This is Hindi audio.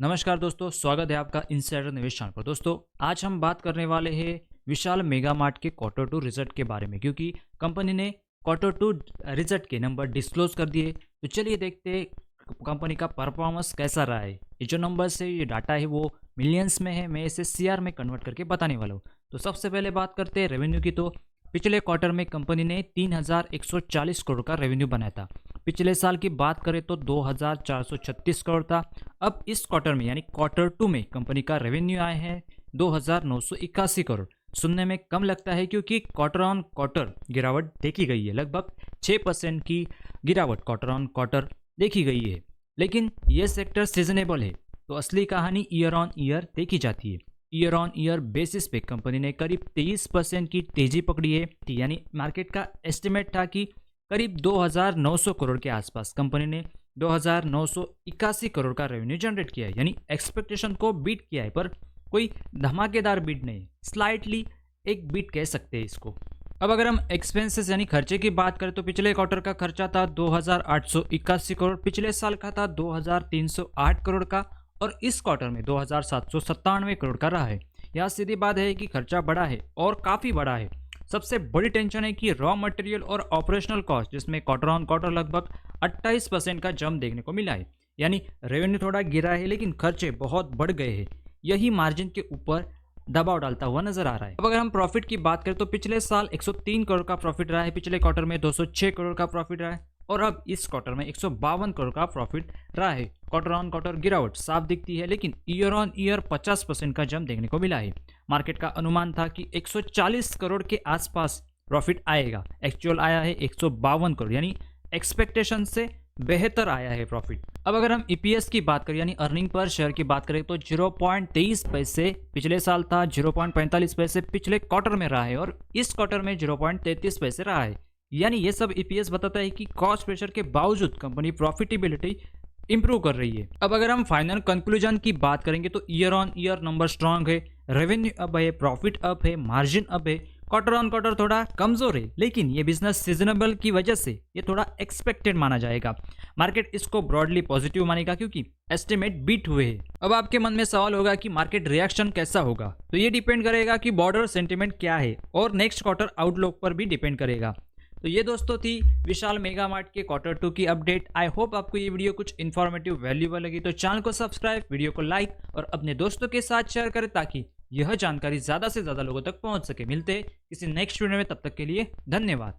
नमस्कार दोस्तों, स्वागत है आपका इनसाइडर निवेश चैनल पर। दोस्तों, आज हम बात करने वाले हैं विशाल मेगा मार्ट के क्वार्टर टू रिजल्ट के बारे में, क्योंकि कंपनी ने क्वार्टर टू रिजल्ट के नंबर डिस्क्लोज कर दिए। तो चलिए देखते हैं कंपनी का परफॉर्मेंस कैसा रहा है। ये जो नंबर्स है, ये डाटा है, वो मिलियंस में है। मैं इसे सीआर में कन्वर्ट करके बताने वाला हूँ। तो सबसे पहले बात करते हैं रेवेन्यू की। तो पिछले क्वार्टर में कंपनी ने 3,140 करोड़ का रेवेन्यू बनाया था। पिछले साल की बात करें तो 2,436 करोड़ था। अब इस क्वार्टर में यानी क्वार्टर टू में कंपनी का रेवेन्यू आए हैं 2,981 करोड़। सुनने में कम लगता है क्योंकि क्वार्टर ऑन क्वार्टर गिरावट देखी गई है। लगभग 6% की गिरावट क्वार्टर ऑन क्वार्टर देखी गई है। लेकिन यह सेक्टर सीजनेबल है, तो असली कहानी ईयर ऑन ईयर देखी जाती है। ईयर ऑन ईयर बेसिस पे कंपनी ने करीब 23% की तेजी पकड़ी है। यानी मार्केट का एस्टिमेट था कि करीब 2,900 करोड़ के आसपास कंपनी ने 2,981 करोड़ का रेवेन्यू जनरेट किया है। यानी एक्सपेक्टेशन को बीट किया है, पर कोई धमाकेदार बीट नहीं, स्लाइटली एक बीट कह सकते हैं इसको। अब अगर हम एक्सपेंसेस यानी खर्चे की बात करें तो पिछले क्वार्टर का खर्चा था 2,881 करोड़, पिछले साल का था 2,308 करोड़ का, और इस क्वार्टर में 2,797 करोड़ का रहा है। यहाँ सीधी बात है कि खर्चा बढ़ा है और काफ़ी बढ़ा है। सबसे बड़ी टेंशन है कि रॉ मटेरियल और ऑपरेशनल कॉस्ट, जिसमें क्वार्टर ऑन क्वार्टर लगभग 28% का जंप देखने को मिला है। यानी रेवेन्यू थोड़ा गिरा है, लेकिन खर्चे बहुत बढ़ गए हैं। यही मार्जिन के ऊपर दबाव डालता हुआ नजर आ रहा है। अब अगर हम प्रॉफिट की बात करें तो पिछले साल 103 करोड़ का प्रॉफिट रहा है, पिछले क्वार्टर में 206 करोड़ का प्रॉफिट रहा है, और अब इस क्वार्टर में 152 करोड़ का प्रॉफिट रहा है। क्वार्टर ऑन क्वार्टर गिरावट साफ दिखती है, लेकिन ईयर ऑन ईयर 50% का जंप देखने को मिला है। मार्केट का अनुमान था कि 140 करोड़ के आसपास प्रॉफिट आएगा, एक्चुअल आया है 152 करोड़, यानी एक्सपेक्टेशन से बेहतर आया है प्रॉफिट। अब अगर हम ईपीएस की बात करें यानी अर्निंग पर शेयर की बात करें तो 0.23 पैसे पिछले साल था, 0.45 पैसे पिछले क्वार्टर में रहा है, और इस क्वार्टर में 0.33 पैसे रहा है। यानी ये सब ईपीएस बताता है कि कॉस्ट प्रेशर के बावजूद कंपनी प्रॉफिटेबिलिटी इंप्रूव कर रही है। अब अगर हम फाइनल कंक्लूजन की बात करेंगे तो year on year number strong है, रेवेन्यू अप है, प्रॉफिट अप है, मार्जिन अप है। क्वार्टर ऑन क्वार्टर थोड़ा कमजोर है, लेकिन ये बिजनेस सीजनेबल की वजह से ये थोड़ा एक्सपेक्टेड माना जाएगा। मार्केट इसको ब्रॉडली पॉजिटिव मानेगा क्योंकि एस्टिमेट बीट हुए हैं। अब आपके मन में सवाल होगा कि मार्केट रिएक्शन कैसा होगा, तो ये डिपेंड करेगा कि बॉर्डर सेंटिमेंट क्या है, और नेक्स्ट क्वार्टर आउटलुक पर भी डिपेंड करेगा। तो ये दोस्तों थी विशाल मेगा मार्ट के क्वार्टर टू की अपडेट। आई होप आपको ये वीडियो कुछ इन्फॉर्मेटिव वैल्यूबल लगी। तो चैनल को सब्सक्राइब, वीडियो को लाइक और अपने दोस्तों के साथ शेयर करें ताकि यह जानकारी ज़्यादा से ज़्यादा लोगों तक पहुंच सके। मिलते हैं किसी नेक्स्ट वीडियो में, तब तक के लिए धन्यवाद।